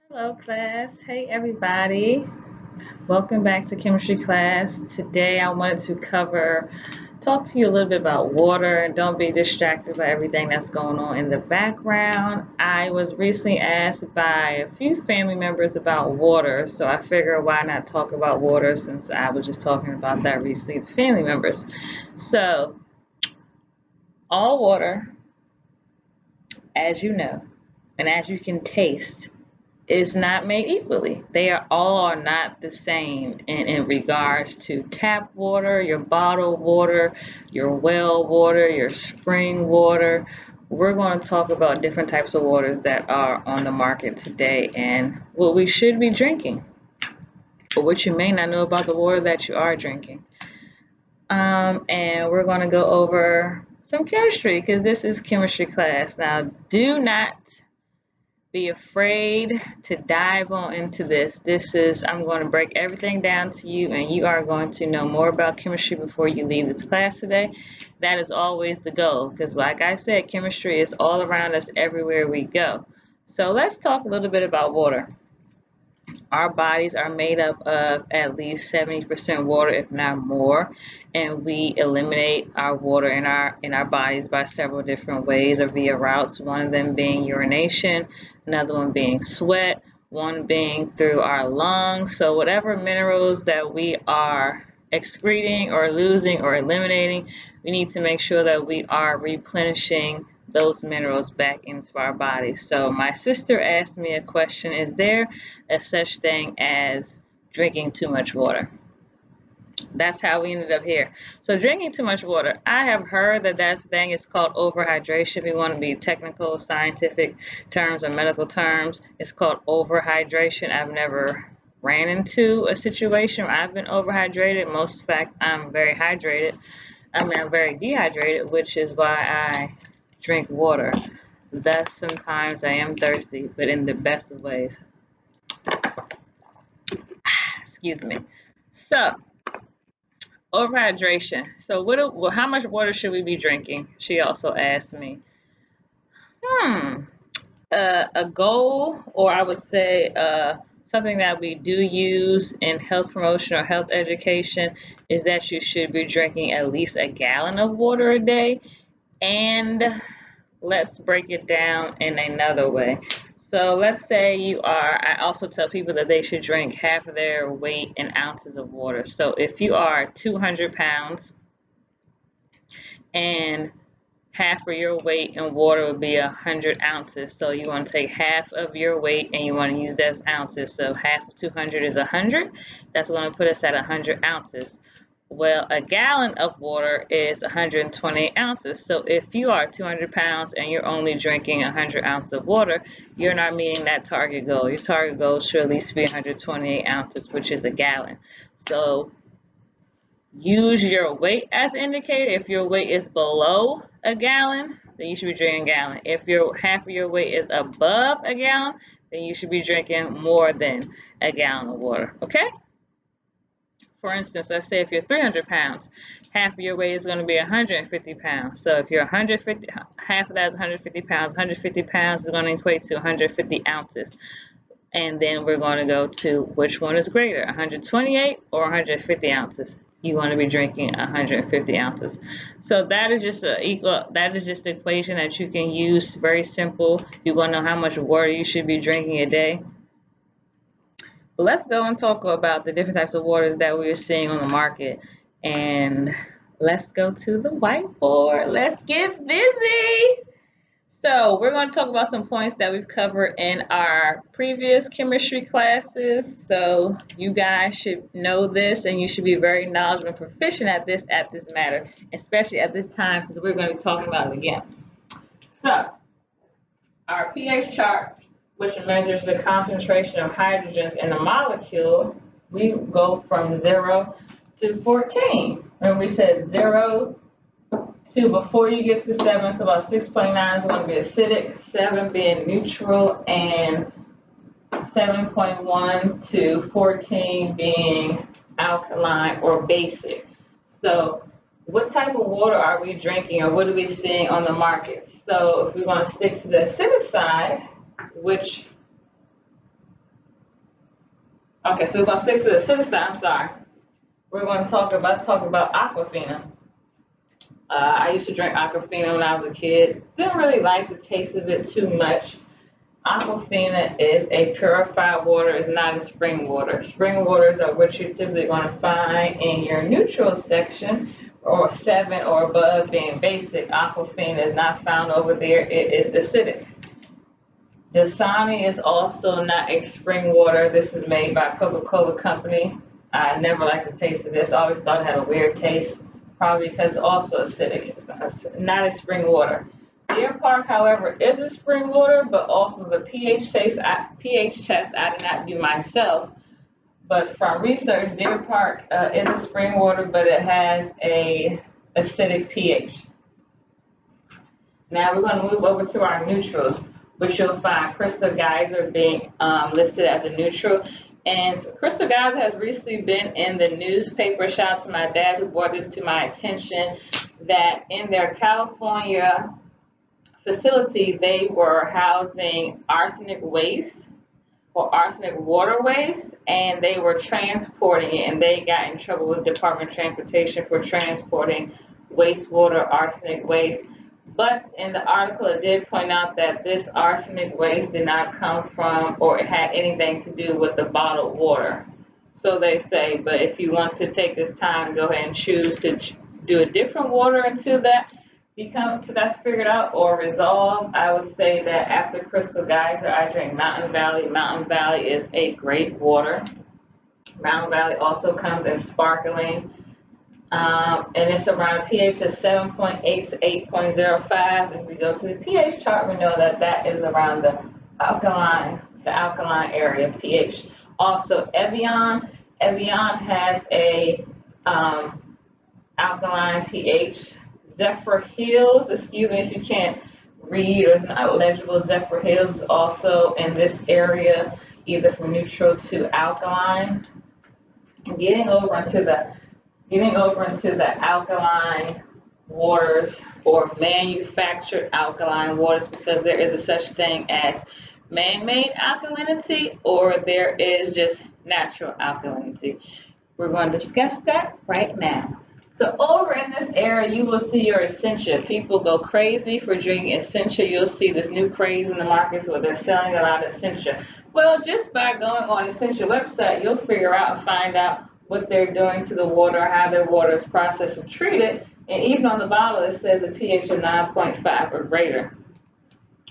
Hello, class. Hey, everybody. Welcome back to chemistry class. Today, I wanted to talk to you a little bit about water, and don't be distracted by everything that's going on in the background. I was recently asked by a few family members about water, so I figured why not talk about water since I was just talking about that recently with family members. So, all water, as you know, and as you can taste, is not made equally. They are all are not the same in regards to tap water, your bottled water, your well water, your spring water. We're going to talk about different types of waters that are on the market today and what we should be drinking, or what you may not know about the water that you are drinking. And we're going to go over some chemistry because this is chemistry class. Now, do not be afraid to dive on into this. I'm going to break everything down to you, and you are going to know more about chemistry before you leave this class today. That is always the goal because, like I said, chemistry is all around us everywhere we go. So, let's talk a little bit about water. Our bodies are made up of at least 70% water, if not more, and we eliminate our water in our bodies by several different ways or via routes. One of them being urination, another one being sweat, one being through our lungs. So whatever minerals that we are excreting or losing or eliminating, we need to make sure that we are replenishing those minerals back into our bodies. So my sister asked me a question, is there a such thing as drinking too much water? That's how we ended up here. So drinking too much water, I have heard that thing is called overhydration. We want to be technical, scientific terms or medical terms. It's called overhydration. I've never ran into a situation where I've been overhydrated. Most fact, I'm very hydrated. I'm very dehydrated, which is why I drink water. Thus, sometimes I am thirsty, but in the best of ways. Excuse me. So, overhydration. So, how much water should we be drinking? She also asked me. Hmm. A goal, or I would say something that we do use in health promotion or health education, is that you should be drinking at least a gallon of water a day. And let's break it down in another way. So let's say I also tell people that they should drink half of their weight in ounces of water. So if you are 200 pounds and half of your weight in water would be 100 ounces. So you want to take half of your weight and you want to use that as ounces. So half of 200 is 100. That's going to put us at 100 ounces. Well, a gallon of water is 128 ounces. So if you are 200 pounds and you're only drinking 100 ounces of water, you're not meeting that target goal. Your target goal should at least be 128 ounces, which is a gallon. So use your weight as an indicator. If your weight is below a gallon, then you should be drinking a gallon. If your half of your weight is above a gallon, then you should be drinking more than a gallon of water. Okay? For instance, let's say if you're 300 pounds, half of your weight is going to be 150 pounds. So if you're 150, half of that is 150 pounds. 150 pounds is going to equate to 150 ounces. And then we're going to go to which one is greater, 128 or 150 ounces. You want to be drinking 150 ounces. So that is just the equation that you can use. Very simple. You want to know how much water you should be drinking a day. Let's go and talk about the different types of waters that we're seeing on the market. And let's go to the whiteboard. Let's get busy. So we're going to talk about some points that we've covered in our previous chemistry classes. So you guys should know this and you should be very knowledgeable and proficient at this matter, especially at this time since we're going to be talking about it again. So our pH chart, which measures the concentration of hydrogens in a molecule, we go from 0 to 14. And we said 0 to before you get to 7, so about 6.9 is going to be acidic, 7 being neutral, and 7.1 to 14 being alkaline or basic. So what type of water are we drinking or what are we seeing on the market? So if we're going to stick to the acidic side, which Okay, so we're gonna stick to the acidic side. I'm sorry. We're going to talk about Aquafina. I used to drink Aquafina when I was a kid. Didn't really like the taste of it too much. Aquafina is a purified water, it's not a spring water. Spring waters are what you're typically going to find in your neutral section, or 7 or above being basic. Aquafina is not found over there, it is acidic. Dasani is also not a spring water. This is made by Coca-Cola Company. I never liked the taste of this. I always thought it had a weird taste, probably because it's also acidic. It's not a spring water. Deer Park, however, is a spring water, but off of a pH test I did not do myself. But from research, Deer Park is a spring water, but it has a acidic pH. Now we're going to move over to our neutrals, which you'll find Crystal Geyser being listed as a neutral. And Crystal Geyser has recently been in the newspaper. Shout out to my dad who brought this to my attention, that in their California facility, they were housing arsenic waste or arsenic water waste, and they were transporting it, and they got in trouble with Department of Transportation for transporting wastewater arsenic waste. But in the article, it did point out that this arsenic waste did not come from or it had anything to do with the bottled water. So they say, but if you want to take this time, go ahead and choose to do a different water until that's figured out or resolved. I would say that after Crystal Geyser, I drink Mountain Valley. Mountain Valley is a great water. Mountain Valley also comes in sparkling. And it's around a pH of 7.8 to 8.05. If we go to the pH chart, we know that that is around the alkaline area pH. Also, Evian has a alkaline pH. Zephyr Hills, excuse me if you can't read or it's not legible, Zephyr Hills is also in this area, either from neutral to alkaline. Getting over into the alkaline waters or manufactured alkaline waters, because there is a such thing as man-made alkalinity or there is just natural alkalinity. We're going to discuss that right now. So over in this area, you will see your Essentia. People go crazy for drinking Essentia. You'll see this new craze in the markets where they're selling a lot of Essentia. Well, just by going on Essentia website, you'll figure out and find out what they're doing to the water, how their water is processed and treated. And even on the bottle, it says a pH of 9.5 or greater.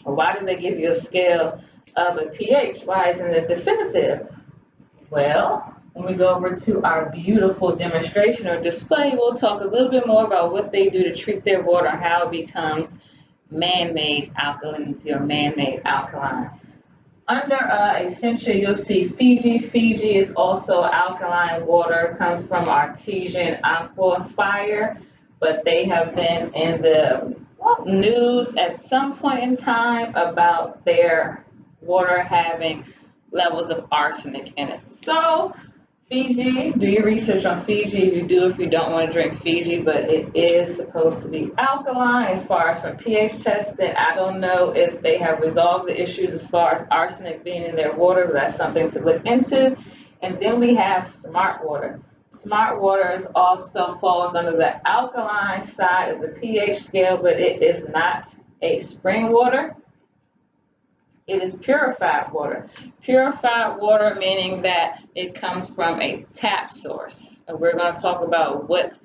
Well, why do they give you a scale of a pH? Why isn't it definitive? Well, when we go over to our beautiful demonstration or display, we'll talk a little bit more about what they do to treat their water and how it becomes man-made alkalinity or man-made alkaline. Under Essentia, you'll see Fiji. Fiji is also alkaline water, comes from artesian aquifer, but they have been in the news at some point in time about their water having levels of arsenic in it. So Fiji, do your research on Fiji if you don't want to drink Fiji, but it is supposed to be alkaline as far as from pH testing. I don't know if they have resolved the issues as far as arsenic being in their water, but that's something to look into. And then we have Smart Water. Smart Water also falls under the alkaline side of the pH scale, but it is not a spring water. It is purified water. Purified water meaning that it comes from a tap source. And we're going to talk about what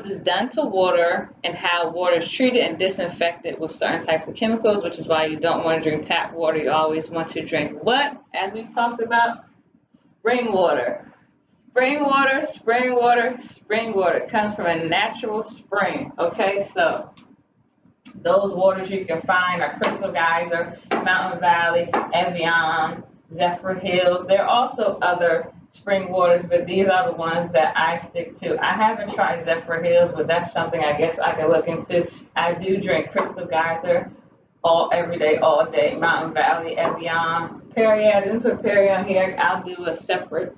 is done to water and how water is treated and disinfected with certain types of chemicals, which is why you don't want to drink tap water. You always want to drink what? As we talked about, spring water. Spring water, spring water, spring water. It comes from a natural spring. Okay, so those waters you can find are Crystal Geyser, Mountain Valley, Evian, Zephyr Hills. There are also other spring waters, but these are the ones that I stick to. I haven't tried Zephyr Hills, but that's something I guess I can look into. I do drink Crystal Geyser every day, all day. Mountain Valley, Evian, Perrier. I didn't put Perrier on here. I'll do a separate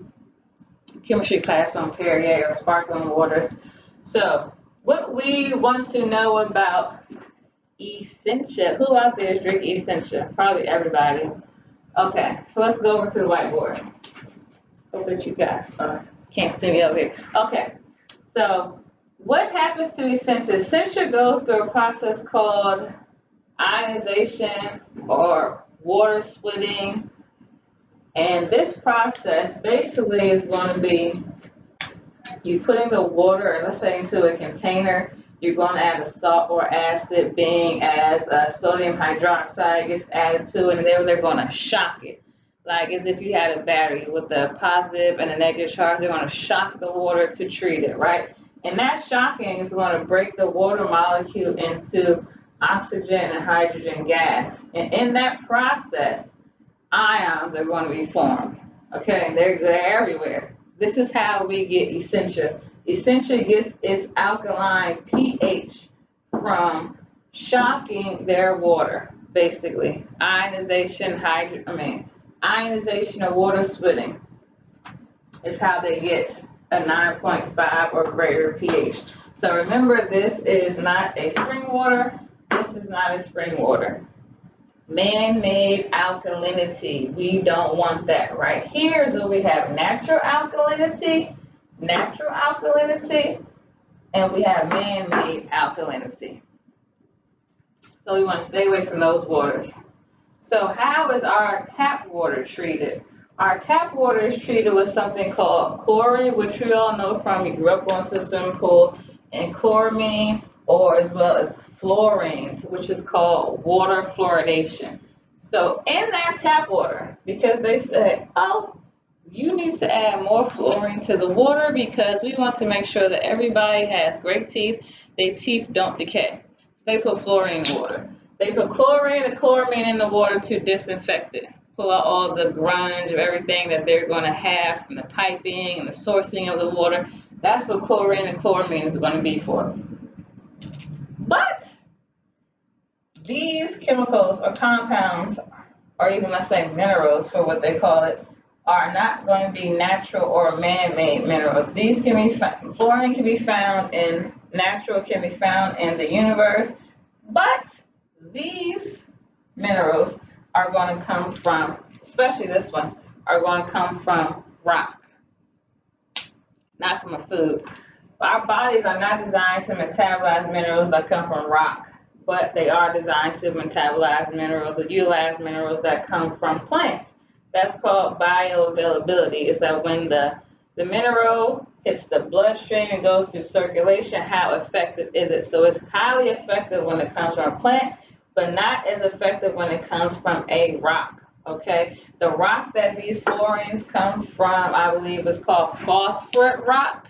chemistry class on Perrier or sparkling waters. So what we want to know about Essentia. Who out there is drinking Essentia? Probably everybody. Okay, so let's go over to the whiteboard. Hope that you guys can't see me over here. Okay, so what happens to Essentia? Essentia goes through a process called ionization or water splitting. And this process basically is going to be you putting the water, let's say, into a container. You're going to add a salt or acid, being as sodium hydroxide gets added to it, and then they're going to shock it. Like as if you had a battery with a positive and a negative charge, they're going to shock the water to treat it, right? And that shocking is going to break the water molecule into oxygen and hydrogen gas. And in that process, ions are going to be formed. Okay, they're everywhere. This is how we get Essentia. Essentia gets its alkaline pH from shocking their water, basically. Ionization or water splitting is how they get a 9.5 or greater pH. So remember, this is not a spring water. This is not a spring water. Man-made alkalinity. We don't want that. Right here is where we have natural alkalinity, and we have man-made alkalinity. So we want to stay away from those waters. So how is our tap water treated? Our tap water is treated with something called chlorine, which we all know from you grew up going to a swimming pool, and chloramine, or as well as fluorines, which is called water fluoridation. So in that tap water, because they say, oh, you need to add more fluorine to the water because we want to make sure that everybody has great teeth, their teeth don't decay. So they put fluorine in the water. They put chlorine and chloramine in the water to disinfect it, pull out all the grunge of everything that they're going to have from the piping and the sourcing of the water. That's what chlorine and chloramine is going to be for. But these chemicals or compounds, or even let's say minerals for what they call it, are not going to be natural or man-made minerals. These can be fluorine can be found in natural, can be found in the universe, but these minerals are going to come from, especially this one, are going to come from rock, not from a food. Our bodies are not designed to metabolize minerals that come from rock, but they are designed to metabolize minerals or utilize minerals that come from plants. That's called bioavailability. It's that when the mineral hits the bloodstream and goes through circulation, how effective is it? So it's highly effective when it comes from a plant, but not as effective when it comes from a rock. Okay, the rock that these fluorines come from, I believe, is called phosphorus rock.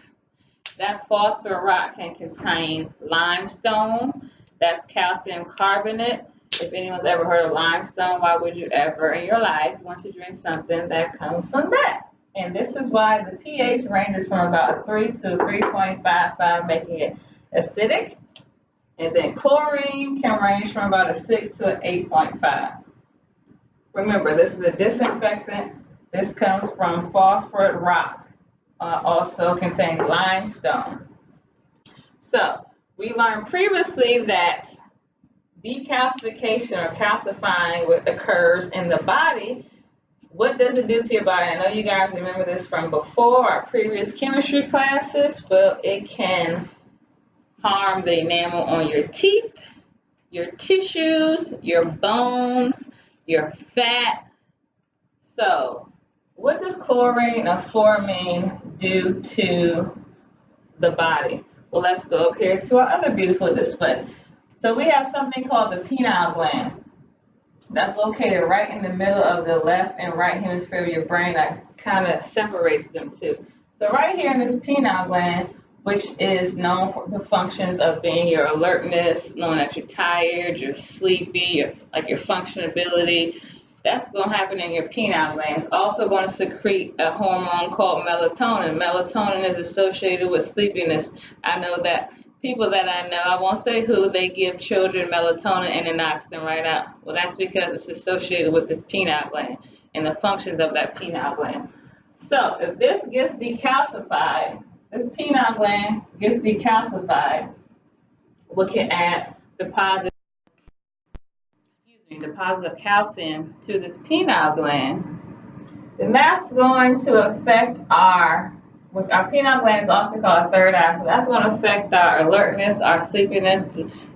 That phosphorus rock can contain limestone. That's calcium carbonate. If anyone's ever heard of limestone, why would you ever in your life want to drink something that comes from that? And this is why the pH ranges from about 3 to 3.55, making it acidic. And then chlorine can range from about a 6 to an 8.5. Remember, this is a disinfectant. This comes from phosphorus rock. Also contains limestone. So we learned previously that decalcification or calcifying what occurs in the body. What does it do to your body? I know you guys remember this from before our previous chemistry classes. Well, it can harm the enamel on your teeth, your tissues, your bones, your fat. So what does chlorine or fluorine do to the body? Well, let's go up here to our other beautiful display. So we have something called the pineal gland. That's located right in the middle of the left and right hemisphere of your brain. That kind of separates them two. So right here in this pineal gland, which is known for the functions of being your alertness, knowing that you're tired, you're sleepy, your functionability. That's going to happen in your pineal gland. It's also going to secrete a hormone called melatonin. Melatonin is associated with sleepiness. I know that people that I know, I won't say who, they give children melatonin and it knocks them right out. Well, that's because it's associated with this pineal gland and the functions of that pineal gland. So if this gets decalcified, this pineal gland gets decalcified, we can add deposit of calcium to this pineal gland. Then that's going to affect which our pineal gland is also called third eye. So that's going to affect our alertness, our sleepiness,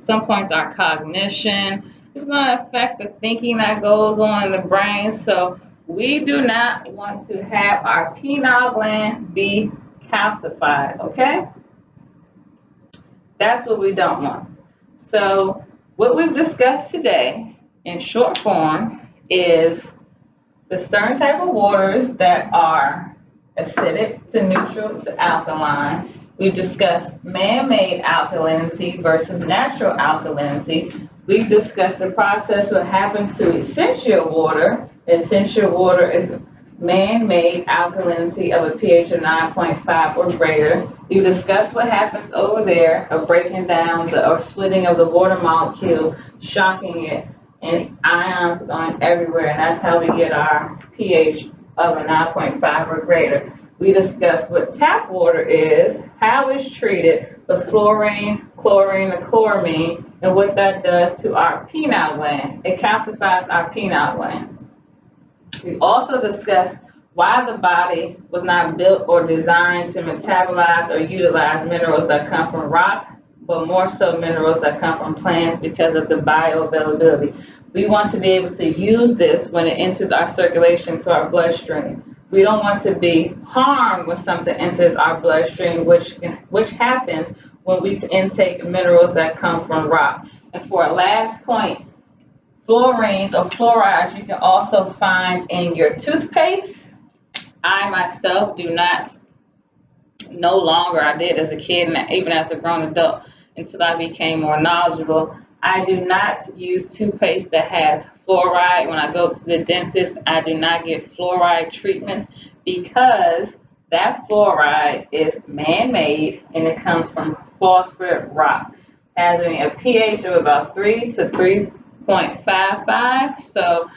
some points our cognition. It's going to affect the thinking that goes on in the brain. So we do not want to have our pineal gland be calcified, okay? That's what we don't want. So what we've discussed today in short form is the certain type of waters that are acidic to neutral to alkaline. We've discussed man-made alkalinity versus natural alkalinity. We've discussed the process what happens to essential water. Essential water is man-made alkalinity of a pH of 9.5 or greater. We've discussed what happens over there of breaking down or splitting of the water molecule, shocking it, and ions going everywhere, and that's how we get our pH of a 9.5 or greater. We discussed what tap water is, how it's treated, the fluorine, chlorine, the chloramine, and what that does to our pineal gland. It calcifies our pineal gland. We also discussed why the body was not built or designed to metabolize or utilize minerals that come from rock, but more so minerals that come from plants because of the bioavailability. We want to be able to use this when it enters our circulation, so our bloodstream. We don't want to be harmed when something enters our bloodstream, which happens when we intake minerals that come from rock. And for a last point, fluorines or fluorides you can also find in your toothpaste. I myself do not, no longer, I did as a kid and even as a grown adult until I became more knowledgeable. I do not use toothpaste that has fluoride. When I go to the dentist, I do not get fluoride treatments because that fluoride is man-made and it comes from phosphate rock, having a pH of about 3 to 3.55. So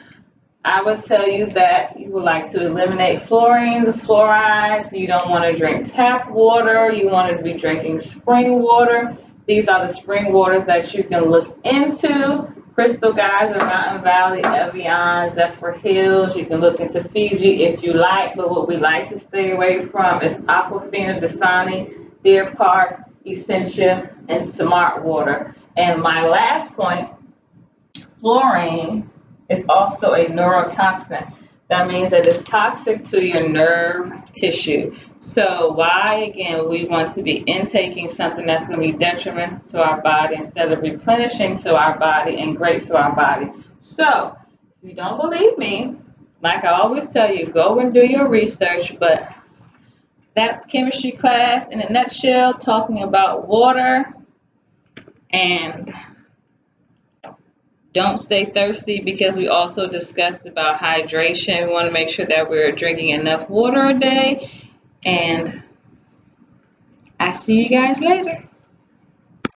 I would tell you that you would like to eliminate fluorines, fluorides. You don't want to drink tap water. You want to be drinking spring water. These are the spring waters that you can look into. Crystal Geyser, Mountain Valley, Evian, Zephyr Hills. You can look into Fiji if you like, but what we like to stay away from is Aquafina, Dasani, Deer Park, Essentia, and Smart Water. And my last point, fluorine is also a neurotoxin. That means that it's toxic to your nerve tissue. So why, again, we want to be intaking something that's going to be detrimental to our body instead of replenishing to our body and great to our body. So if you don't believe me, like I always tell you, go and do your research. But that's chemistry class in a nutshell, talking about water. And don't stay thirsty because we also discussed about hydration. We want to make sure that we're drinking enough water a day. And I see you guys later.